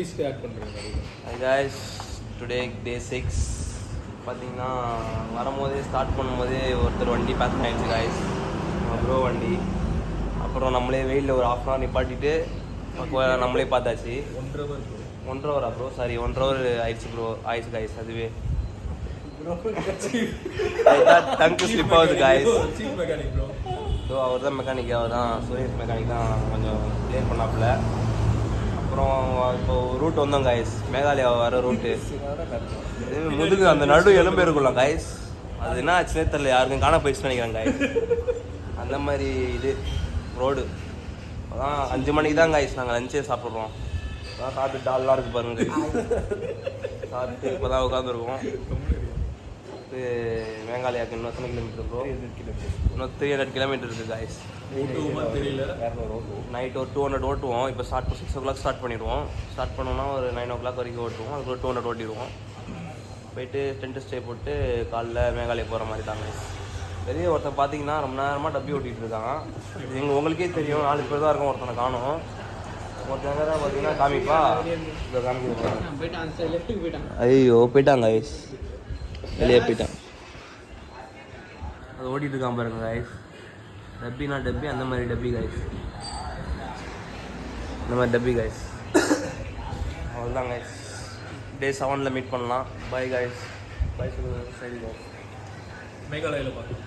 Start பண்ணுறேன். Hi guys, today day 6. பார்த்தீங்கன்னா வரும்போதே ஸ்டார்ட் பண்ணும்போதே ஒருத்தர் வண்டி பேக் ஆகிடுச்சு guys. ப்ரோ வண்டி. அப்புறம் நம்மளே வெயிலில் ஒரு 1/2 hour நிப்பாட்டிட்டு நம்மளே பார்த்தாச்சு. 1.5 hour ப்ரோ, சாரி 1.5 hour ஆயிடுச்சு guys. அதுவே டங்கு ஸ்லிப் ஆகுது guys. ஸோ அவர் தான் மெக்கானிக், அவர் தான் சுரேஷ் மெக்கானிக் தான் கொஞ்சம் கிளியர் பண்ணாப்புல. அப்புறம் இப்போ ரூட் வந்தோம் காய்ஸ், மேகாலயா வர ரூட்டு. முதுகு அந்த நடு எலும்பு இருக்கும்ல காய்ஸ், அது என்ன ஆச்சுன்னே தெரியல, யாருக்கும் காண போயிடுச்சுன்னு நினைக்கிறேன் காய்ஸ். அந்த மாதிரி இது ரோடு. அதான் 5 மணிக்கு தான் காய்ஸ் நாங்கள் லஞ்சே சாப்பிட்றோம். அதான் சாப்பிட்டு டால்லாம் இருக்குது பாருங்க சாப்பிட்டு இப்போ தான் உட்காந்துருக்கோம். மேகாலயாவுக்கு இன்னும் எத்தனை கிலோமீட்டர் ப்ரோ? இன்னும் 300 கிலோமீட்டர் இருக்குது காய்ஸ். நைட் ஒரு 200 ஓட்டுவோம். இப்போ ஸ்டார்ட் 6 o'clock ஸ்டார்ட் பண்ணிடுவோம். ஸ்டார்ட் பண்ணோன்னா ஒரு 9 o'clock வரைக்கும் ஓட்டுவோம். அதுக்கு ஒரு 200 ஓட்டிடுவோம். போயிட்டு டென்ட் ஸ்டே போட்டு காலைல மேகாலயா போகிற மாதிரி தாங்க. பெரிய ஒருத்தன் பார்த்தீங்கன்னா ரொம்ப நேரமாக டப்பி ஓட்டிகிட்டு இருக்கான். இது உங்களுக்கே தெரியும், 4 பேர் தான் இருக்கும், ஒருத்தனை காணும். ஒருத்தங்க தான் பார்த்தீங்கன்னா காமிப்பா இதை காமிக்க. ஐயோ போயிட்டாங்க கைஸ், வெளியே போயிட்டான். அது ஓட்டிகிட்டு இருக்கான் பாருங்க கைஸ். டப்பினா டப்பி, அந்த மாதிரி டப்பி கைஸ், இந்த மாதிரி டப்பி கைஸ். அவ்வளோதான் கைஸ், டே 7ல் மீட் பண்ணலாம். பாய் கைஸ், பாய் சொல்லுங்கள். சரி கைஸ், மேகாலயாவில் பார்த்து